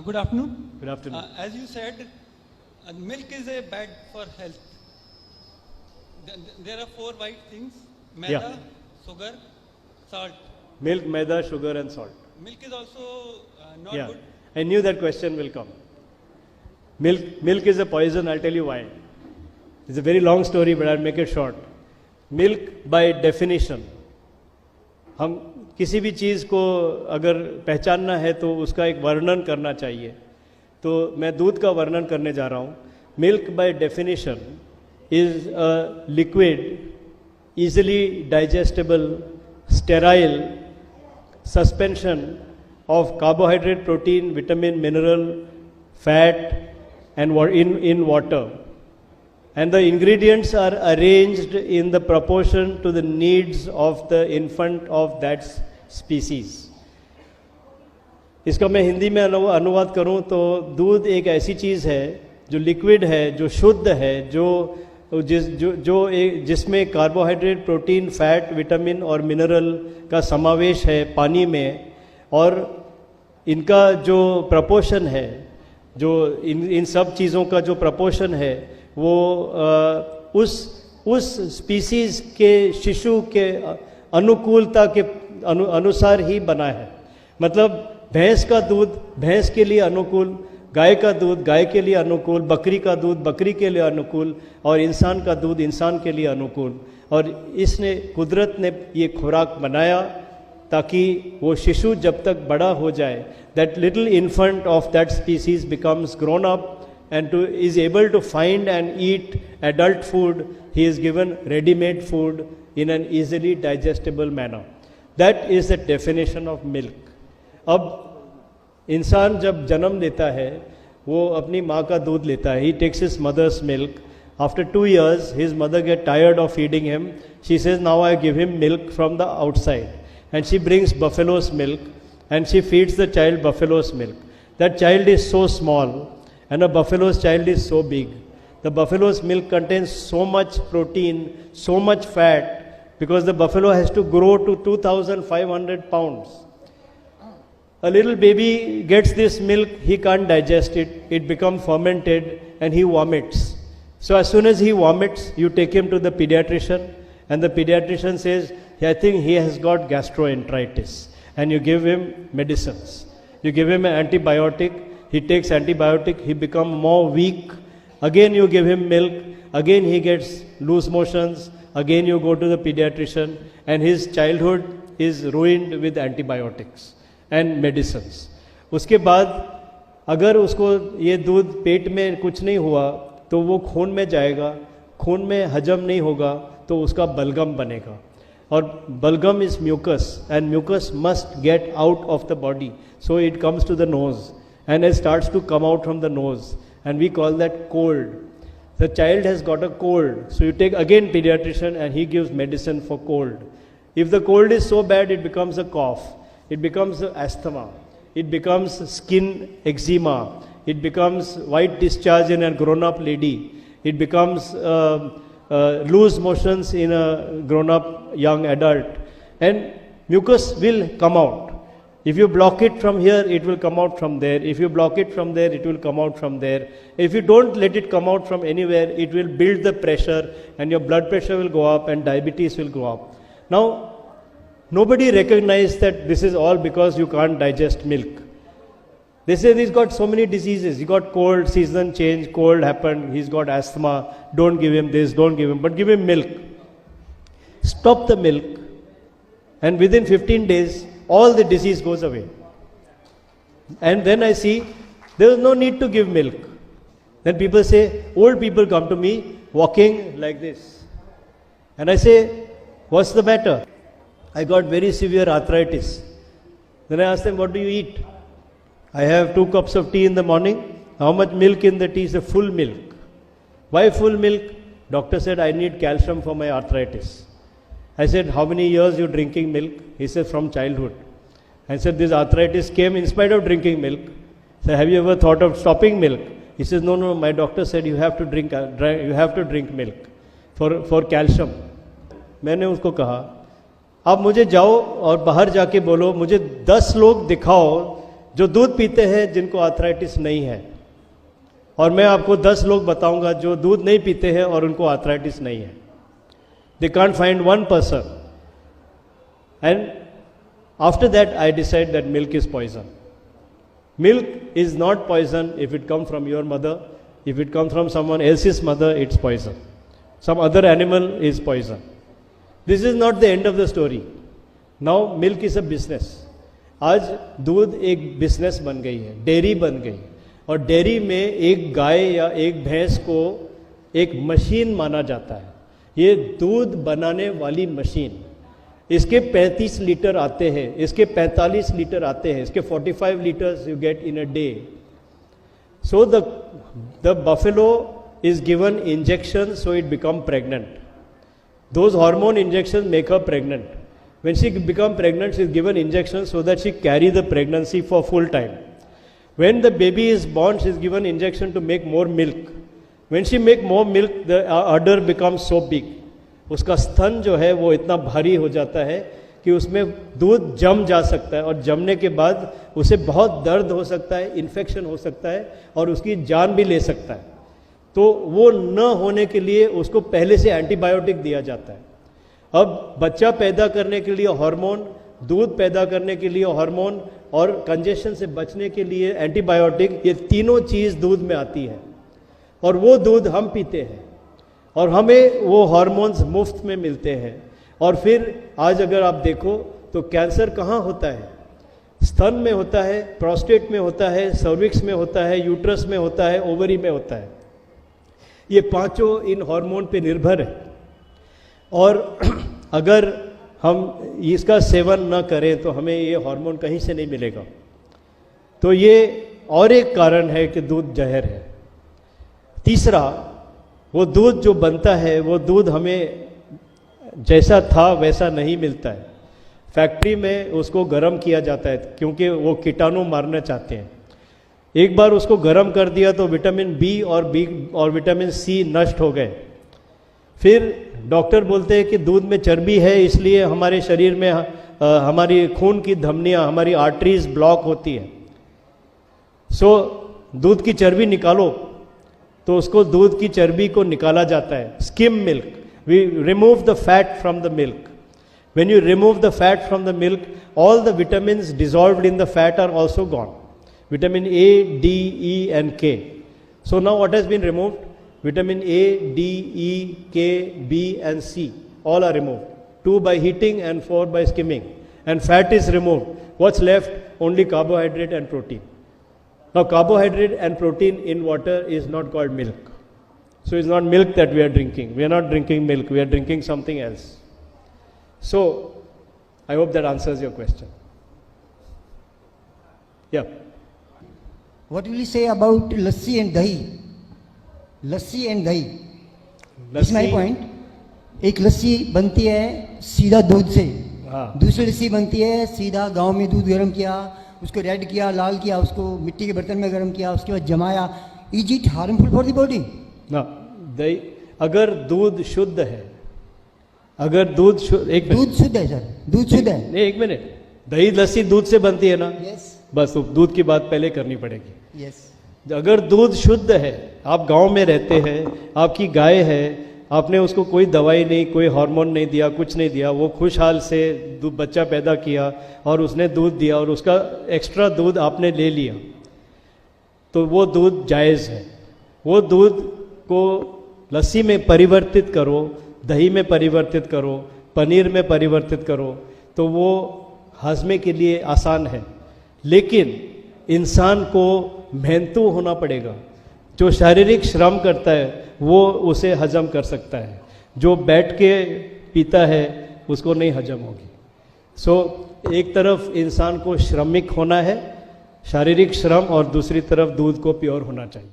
Good afternoon. Good afternoon. As you said, milk is a bad for health. There are four white things: maida, Yeah. sugar, salt. Milk, maida, sugar and salt. Milk is also not Yeah, good. I knew that question will come. Milk is a poison, I'll tell you why. It's a very long story, but I'll make it short. Milk by definition, हम किसी भी चीज़ को अगर पहचानना है तो उसका एक वर्णन करना चाहिए. तो मैं दूध का वर्णन करने जा रहा हूँ. Milk by definition is a liquid, easily digestible, sterile suspension of carbohydrate, protein, vitamin, mineral, fat and in water. And the ingredients are arranged in the proportion to the needs of the infant of that species. इसका मैं हिंदी में अनुवाद करूं तो दूध एक ऐसी चीज़ है जो लिक्विड है, जो शुद्ध है, जिसमें कार्बोहाइड्रेट, प्रोटीन, फैट, विटामिन और मिनरल का समावेश है पानी में, और इनका जो प्रपोर्शन है, जो इन सब चीज़ों का जो प्रपोर्शन है वो उस स्पीसीज के शिशु के अनुकूलता के अनुसार ही बना है. मतलब भैंस का दूध भैंस के लिए अनुकूल, गाय का दूध गाय के लिए अनुकूल, बकरी का दूध बकरी के लिए अनुकूल और इंसान का दूध इंसान के लिए अनुकूल. और इसने कुदरत ने ये खुराक बनाया ताकि वो शिशु जब तक बड़ा हो जाए, that little infant of that species becomes grown up and is able to find and eat adult food. He is given ready-made food in an easily digestible manner. That is the definition of milk. अब इंसान जब जन्म लेता है वो अपनी माँ का दूध लेता है. He takes his mother's milk. After 2 years, his mother get tired of feeding him. She says, now I give him milk from the outside. And she brings buffalo's milk and she feeds the child buffalo's milk. That child is so small and a buffalo's child is so big. The buffalo's milk contains so much protein, so much fat, because the buffalo has to grow to 2,500 pounds. A little baby gets this milk, he can't digest it, it becomes fermented and he vomits. So as soon as he vomits, you take him to the pediatrician and the pediatrician says, I think he has got gastroenteritis, and you give him medicines. You give him an antibiotic. He takes antibiotic, he becomes more weak. Again you give him milk, again he gets loose motions, again you go to the pediatrician, and his childhood is ruined with antibiotics and medicines. उसके बाद अगर उसको ये दूध पेट में कुछ नहीं हुआ तो वो खून में जाएगा, खून में हजम नहीं होगा तो उसका बलगम बनेगा. और बलगम is mucus and mucus must get out of the body, so it comes to the nose. And it starts to come out from the nose, and we call that cold. The child has got a cold, so you take again pediatrician and he gives medicine for cold. If the cold is so bad, it becomes a cough, it becomes asthma, it becomes skin eczema, it becomes white discharge in a grown-up lady, it becomes loose motions in a grown-up young adult, and mucus will come out. If you block it from here, it will come out from there. If you block it from there, it will come out from there. If you don't let it come out from anywhere, it will build the pressure and your blood pressure will go up and diabetes will go up. Now, nobody recognized that this is all because you can't digest milk. They say he's got so many diseases. He got cold, season change, cold happened, he's got asthma. Don't give him this, don't give him, but give him milk. Stop the milk, and within 15 days, all the disease goes away. And then I see there is no need to give milk. Then people say, old people come to me walking like this. And I say, what's the matter? I got very severe arthritis. Then I ask them, what do you eat? I have 2 cups of tea in the morning. How much milk in the tea? Is a full milk. Why full milk? Doctor said, I need calcium for my arthritis. I said, how many years you drinking milk? He said, from childhood. I said, this arthritis came in spite of drinking milk. I said, have you ever thought of stopping milk? He says, no, my doctor said you have to drink milk for calcium. मैंने उसको कहा, आप मुझे जाओ और बाहर जाके बोलो, मुझे 10 लोग दिखाओ जो दूध पीते हैं जिनको आर्थराइटिस नहीं है, और मैं आपको 10 लोग बताऊंगा जो दूध नहीं पीते हैं और उनको आर्थराइटिस नहीं है. They can't find one person. And after that I decide that milk is poison. Milk is not poison if it comes from your mother. If it comes from someone else's mother, it's poison. Some other animal is poison. This is not the end of the story. Now milk is a business. आज दूध एक business बन गई है, dairy बन गई, और dairy में एक गाय या एक भैंस को एक मशीन माना जाता है. ये दूध बनाने वाली मशीन, इसके 35 लीटर आते हैं, इसके 45 लीटर आते हैं, इसके 45 litres you get in a day. So the buffalo is given injection so it become pregnant. Those hormone injection make her pregnant. When she become pregnant, she is given injection so that she carry the pregnancy for full time. When the baby is born, she is given injection to make more milk. When she make more milk, the udder becomes so big. उसका स्तन जो है वो इतना भारी हो जाता है कि उसमें दूध जम जा सकता है, और जमने के बाद उसे बहुत दर्द हो सकता है, इन्फेक्शन हो सकता है, और उसकी जान भी ले सकता है. तो वो न होने के लिए उसको पहले से एंटीबायोटिक दिया जाता है. अब बच्चा पैदा करने के लिए हार्मोन, दूध पैदा करने के लिए हार्मोन, और कंजेशन से बचने के लिए एंटीबायोटिक, ये तीनों चीज़ दूध में आती है. और वो दूध हम पीते हैं, और हमें वो हार्मोन्स मुफ्त में मिलते हैं. और फिर आज अगर आप देखो तो कैंसर कहाँ होता है? स्तन में होता है, प्रोस्टेट में होता है, सर्विक्स में होता है, यूट्रस में होता है, ओवरी में होता है. ये पांचों इन हार्मोन पे निर्भर है. और अगर हम इसका सेवन न करें तो हमें ये हार्मोन कहीं से नहीं मिलेगा. तो ये और एक कारण है कि दूध जहर है. तीसरा, वो दूध जो बनता है वो दूध हमें जैसा था वैसा नहीं मिलता है. फैक्ट्री में उसको गर्म किया जाता है क्योंकि वो कीटाणु मारना चाहते हैं. एक बार उसको गर्म कर दिया तो विटामिन बी और विटामिन सी नष्ट हो गए. फिर डॉक्टर बोलते हैं कि दूध में चर्बी है, इसलिए हमारे शरीर में हमारी खून की धमनियाँ, हमारी आर्टरीज ब्लॉक होती है. सो दूध की चर्बी निकालो, तो उसको दूध की चर्बी को निकाला जाता है. Skim milk, we remove the fat from the milk. When you remove the fat from the milk, all the vitamins dissolved in the fat are also gone. Vitamin A, D, E and K. So now what has been removed? Vitamin A, D, E, K, B and C. All are removed. 2 by heating and 4 by skimming. And fat is removed. What's left? Only carbohydrate and protein. Now carbohydrate and protein in water is not called milk. So it's not milk that we are drinking. We are not drinking milk. We are drinking something else. So, I hope that answers your question. Yeah. What will you say about lassi and dahi? Lassi and dahi. That's my point. एक लस्सी बनती है सीधा दूध से, दूसरी लस्सी बनती है सीधा गांव में दूध गर्म किया, उसको रेड किया, लाल किया, उसको मिट्टी के बर्तन में गर्म किया, उसके बाद जमाया. Is it harmful for the body? ना. दही, अगर दूध शुद्ध है, अगर दूध शुद्ध है सर, दूध शुद्ध है. नहीं, एक मिनट. दही लस्सी दूध से बनती है ना? yes. बस तो दूध की बात पहले करनी पड़ेगी. yes. अगर दूध शुद्ध है, आप गांव में रहते हैं, आपकी गाय है, आपने उसको कोई दवाई नहीं, कोई हार्मोन नहीं दिया, कुछ नहीं दिया, वो खुशहाल से बच्चा पैदा किया और उसने दूध दिया और उसका एक्स्ट्रा दूध आपने ले लिया, तो वो दूध जायज़ है. वो दूध को लस्सी में परिवर्तित करो, दही में परिवर्तित करो, पनीर में परिवर्तित करो, तो वो हजमे के लिए आसान है. लेकिन इंसान को मेहनतू होना पड़ेगा. जो शारीरिक श्रम करता है वो उसे हजम कर सकता है. जो बैठ के पीता है उसको नहीं हजम होगी. सो एक तरफ इंसान को श्रमिक होना है, शारीरिक श्रम, और दूसरी तरफ दूध को प्योर होना चाहिए.